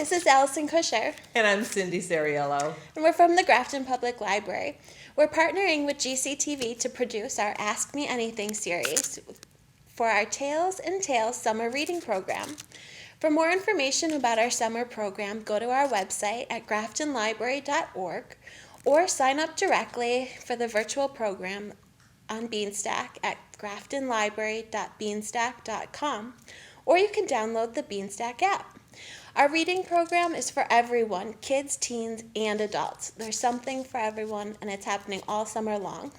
This is Allison Kosher, And I'm Cindy Sariello. and we're from the Grafton Public Library. We're partnering with GCTV to produce our Ask Me Anything series for our Tales and Tales summer reading program. For more information about our summer program, go to our website at graftonlibrary.org or sign up directly for the virtual program on Beanstack at graftonlibrary.beanstack.com, or you can download the Beanstack app. Our reading program is for everyone, kids, teens, and adults. There's something for everyone, and it's happening all summer long.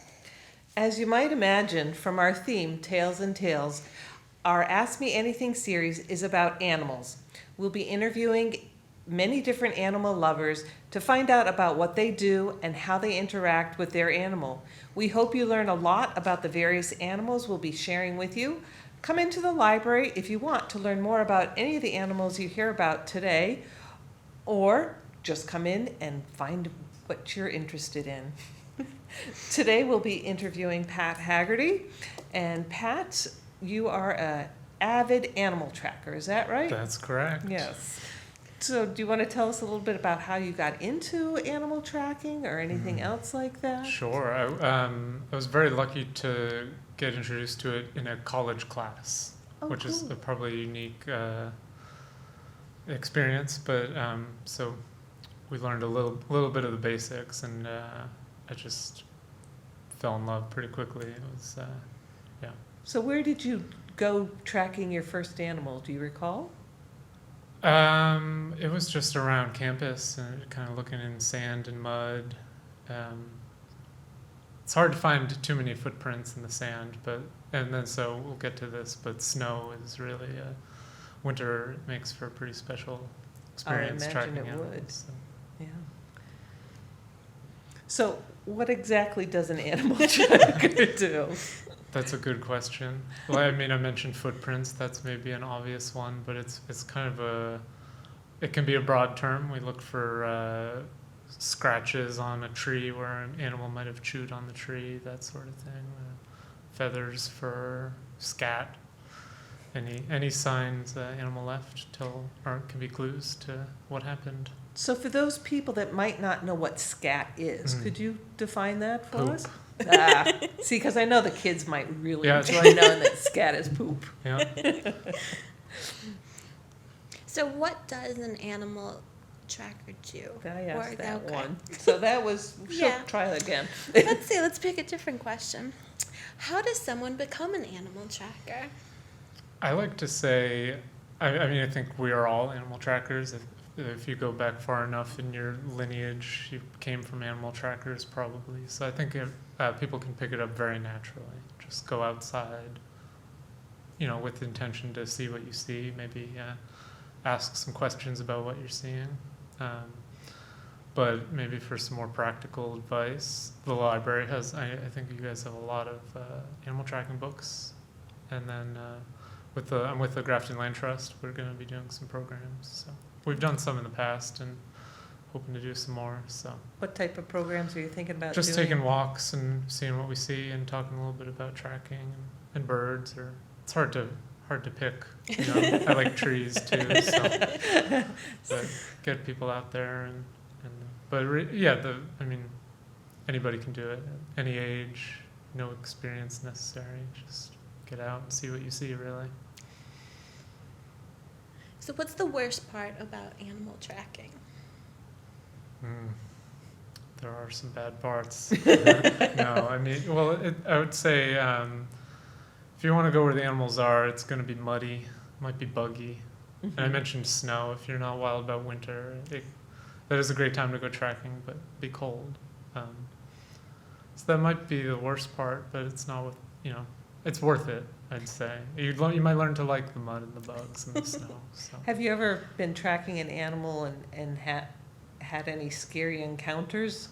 As you might imagine from our theme, Tales and Tales, our Ask Me Anything series is about animals. We'll be interviewing many different animal lovers to find out about what they do and how they interact with their animal. We hope you learn a lot about the various animals we'll be sharing with you. Come into the library if you want to learn more about any of the animals you hear about today, or just come in and find what you're interested in. Today we'll be interviewing Pat Haggerty. And Pat, you are an avid animal tracker, is that right? That's correct. Yes. So do you want to tell us a little bit about how you got into animal tracking or anything else like that? Sure. I was very lucky to get introduced to it in a college class, which cool. is a probably unique experience. But so we learned a little bit of the basics, and I just fell in love pretty quickly. It was, yeah. So where did you go tracking your first animal? Do you recall? It was just around campus and kind of looking in sand and mud. It's hard to find too many footprints in the sand, and then so we'll get to this, but snow is really winter makes for a pretty special experience tracking animals. Would. So. Yeah. So what exactly does an animal tracker do? That's a good question. Well, I mean, I mentioned footprints. That's maybe an obvious one, but it's kind of it can be a broad term. We look for scratches on a tree where an animal might have chewed on the tree, that sort of thing. Feathers, fur, scat. Any signs the animal left can be clues to what happened. So for those people that might not know what scat is, could you define that for Poop. us? See, because I know the kids might really enjoy knowing that scat is poop. Yeah. So what does an animal tracker do? I asked that Okay. one. So that was, Yeah. try it again. Let's pick a different question. How does someone become an animal tracker? I like to say, I mean, I think we are all animal trackers. If you go back far enough in your lineage, you came from animal trackers probably. So I think people can pick it up very naturally. Just go outside, with the intention to see what you see, maybe ask some questions about what you're seeing. But maybe for some more practical advice, the library has, I think you guys have a lot of animal tracking books. And then I'm with the Grafton Land Trust, we're going to be doing some programs. So we've done some in the past and hoping to do some more. So What type of programs are you thinking about just doing? taking walks and seeing what we see and talking a little bit about tracking and birds. Or it's hard to pick. I like trees too. So but get people out there anybody can do it. Any age, no experience necessary. Just get out and see what you see, really. So what's the worst part about animal tracking? There are some bad parts. No, I mean, I would say if you want to go where the animals are, it's going to be muddy, might be buggy. And I mentioned snow. If you're not wild about winter, that is a great time to go tracking, but be cold. So that might be the worst part, but it's not it's worth it, I'd say. You might learn to like the mud and the bugs and the snow. So. Have you ever been tracking an animal and had any scary encounters?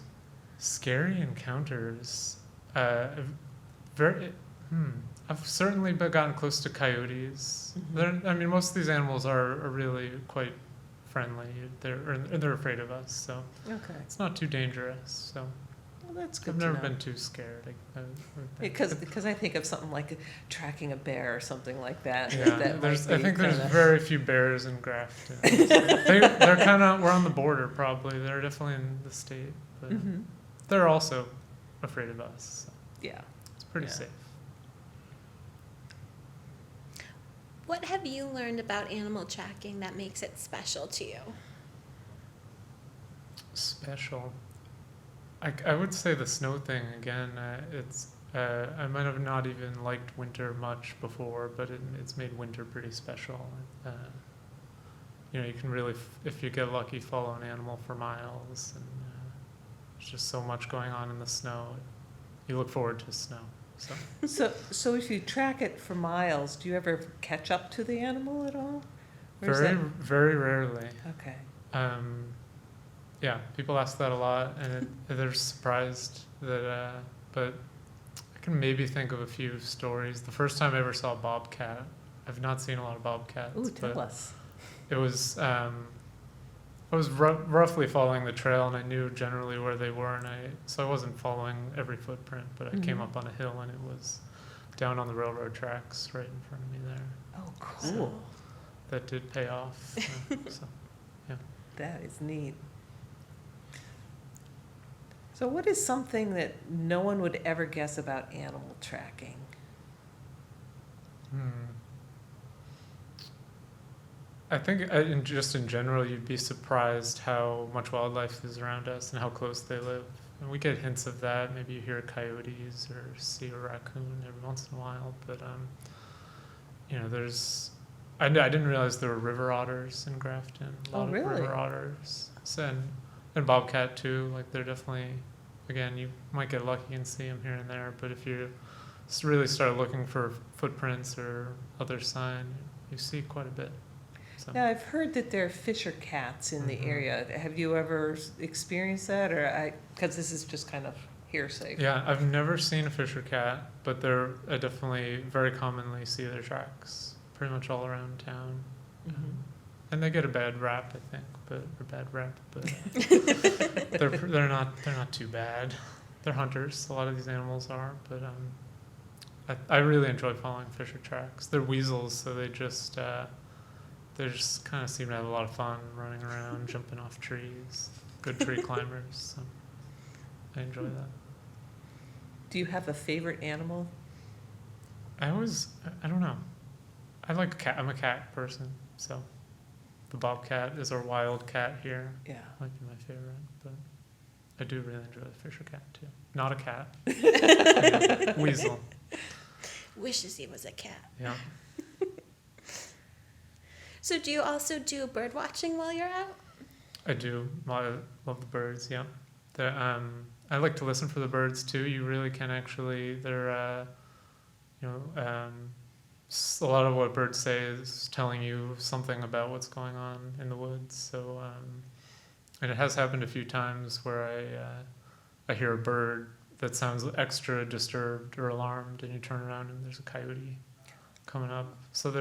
Scary encounters. I've certainly gotten close to coyotes. Most of these animals are really quite friendly. They're afraid of us, so Okay. it's not too dangerous. So that's good I've to never know. been too scared. Because I think of something like tracking a bear or something like that. Yeah, that I think there's kinda- very few bears in Grafton. They're kind of, we're on the border probably. They're definitely in the state, but Mhm. they're also afraid of us. So Yeah. it's pretty Yeah. safe. What have you learned about animal tracking that makes it special to you? Special. I would say the snow thing again. I might have not even liked winter much before, but it's made winter pretty special. You can really, if you get lucky, follow an animal for miles, and there's just so much going on in the snow. You look forward to snow. So if you track it for miles, do you ever catch up to the animal at all? Or is Very, very rarely. that- okay. Yeah, people ask that a lot, and they're surprised that. But I can maybe think of a few stories. The first time I ever saw a bobcat, I've not seen a lot of bobcats. Ooh, but tell us. It was I was roughly following the trail, and I knew generally where they were, and so I wasn't following every footprint, but I came Mhm. up on a hill, and it was down on the railroad tracks right in front of me there. Oh, cool. That did pay off. So That is neat. So what is something that no one would ever guess about animal tracking? I think just in general, you'd be surprised how much wildlife is around us and how close they live. And we get hints of that. Maybe you hear coyotes or see a raccoon every once in a while. But there's. I didn't realize there were river otters in Grafton. A lot Oh, really? of river otters. And bobcat too. Like they're definitely. Again, you might get lucky and see them here and there. But if you really start looking for footprints or other sign, you see quite a bit. So. Now, I've heard that there are fisher cats in the Mhm. area. Have you ever experienced that, because this is just kind of hearsay? Yeah, I've never seen a fisher cat, but I definitely very commonly see their tracks pretty much all around town. Mhm. And they get a bad rap, I think, but they're not too bad. They're hunters. A lot of these animals are, but I really enjoy following fisher tracks. They're weasels, so they just kind of seem to have a lot of fun running around, jumping off trees. Good tree climbers. So I enjoy that. Do you have a favorite animal? I don't know. I like cat. I'm a cat person, so the bobcat is our wild cat here. Yeah. Might be my favorite, but I do really enjoy the fisher cat too. Not a cat. Yeah, weasel. Wishes he was a cat. Yeah. So do you also do bird watching while you're out? I do. I love the birds. Yeah. I like to listen for the birds too. You really can actually. They're a lot of what birds say is telling you something about what's going on in the woods. So, and it has happened a few times where I hear a bird that sounds extra disturbed or alarmed, and you turn around and there's a coyote coming up. So they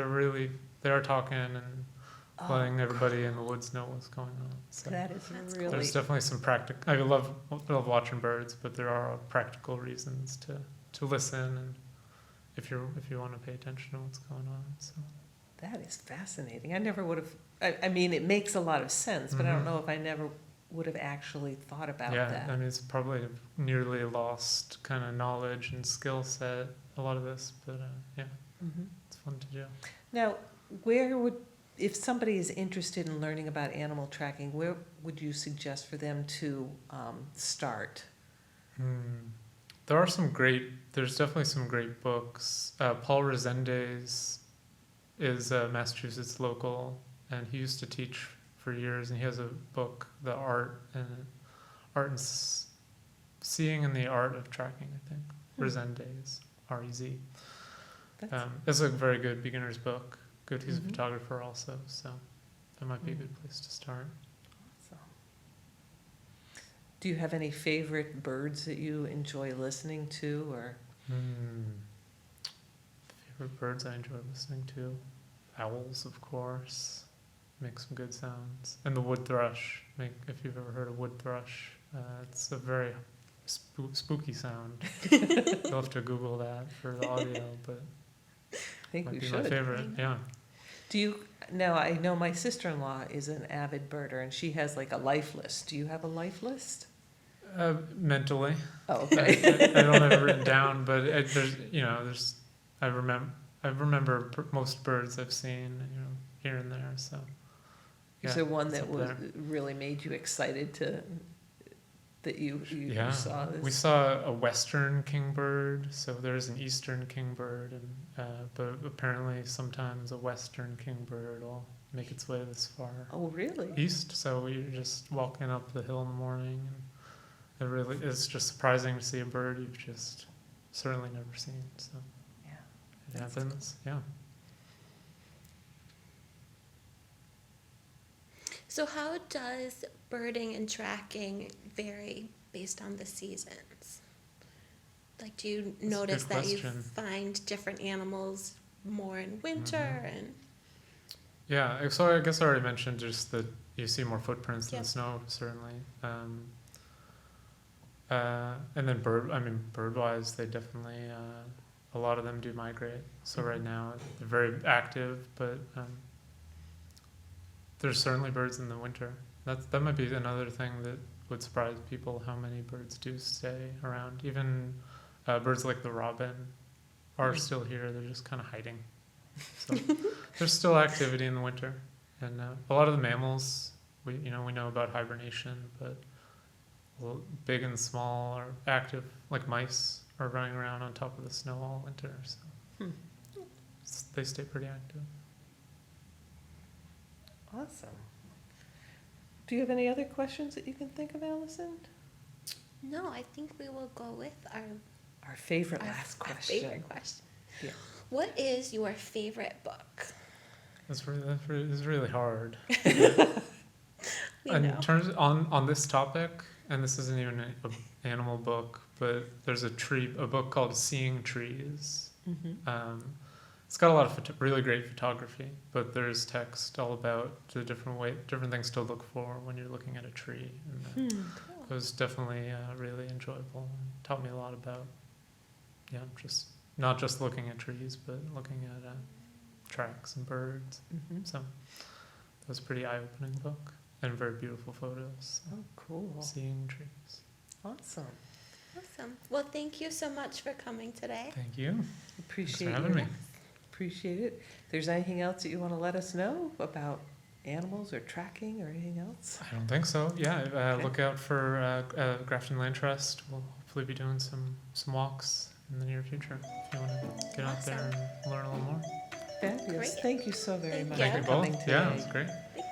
are talking and letting everybody in the woods know what's going on. So That is That's really. there's definitely some practical. I love watching birds, but there are practical reasons to listen, and if you want to pay attention to what's going on. So That is fascinating. I never would have. I mean, it makes a lot of sense, but I don't Mhm. know if I never would have actually thought about yeah, that. I mean it's probably a nearly lost kind of knowledge and skill set. A lot of this, but yeah, Mhm. it's fun to do. Now, if somebody is interested in learning about animal tracking, where would you suggest for them to start? There's definitely some great books. Paul Resendez is Massachusetts local, and he used to teach for years, and he has a book, The Art and Seeing and the Art of Tracking, I think. Resendez, R-E-Z. That's- It's a very good beginner's book. Good, he's Mhm. a photographer also, so that might be a Mm. good place to start. So. Do you have any favorite birds that you enjoy listening to, or? Favorite birds I enjoy listening to? Owls, of course. Make some good sounds. And the wood thrush. If you've ever heard of wood thrush, it's a very spooky sound. You'll have to Google that for the audio, but I think might we be my should. favorite. Yeah. Do you, now I know my sister-in-law is an avid birder and she has like a life list. Do you have a life list? Mentally, Oh, I, okay. I don't have it written down, but there's I remember most birds I've seen, here and there. So Is yeah, there one it's that up was there. really made you excited that you Yeah, saw this? we saw a western kingbird. So there's an eastern kingbird, and but apparently sometimes a western kingbird will make its way this far Oh, really? east. So you're just walking up the hill in the morning, and it's just surprising to see a bird you've just certainly never seen. So Yeah. it That's happens. Yeah. So how does birding and tracking vary based on the seasons? Like, do you a notice good that you question. find different animals more in winter Mhm. and Yeah, so I guess I already mentioned just that you see more footprints in Yep. the snow, certainly. And then bird-wise, they definitely, a lot of them do migrate. So right now they're very active, but there's certainly birds in the winter. That might be another thing that would surprise people, how many birds do stay around. Even birds like the robin are still here. They're just kind of hiding. So there's still activity in the winter, and a lot of the mammals we know about hibernation, but big and small are active. Like mice are running around on top of the snow all winter, so they stay pretty active. Awesome. Do you have any other questions that you can think of, Allison? no, I think we will go with Our favorite our, last our question. favorite question. Yeah. What is your favorite book? That's really hard. We In know. terms on this topic, and this isn't even an animal book, but there's a book called Seeing Trees. Mm-hmm. It's got a lot of really great photography, but there's text all about the different things to look for when you're looking at a tree. And it was definitely really enjoyable. It taught me a lot about, just not just looking at trees, but looking at tracks and birds. Mm-hmm. So that was a pretty eye-opening book and very beautiful photos. So Oh, cool. Seeing Trees. Awesome. Awesome. Well, thank you so much for coming today. Thank you. Appreciate Thanks for having you. me. Appreciate it. If there's anything else that you want to let us know about animals or tracking or anything else? I don't think so. Yeah, Okay. look out for Grafton Land Trust. We'll hopefully be doing some walks in the near future if you want to get out there and learn a little more. Fabulous. Great. Thank you so very Thank much you. Thank for you coming both. today. Yeah, it was great. Thank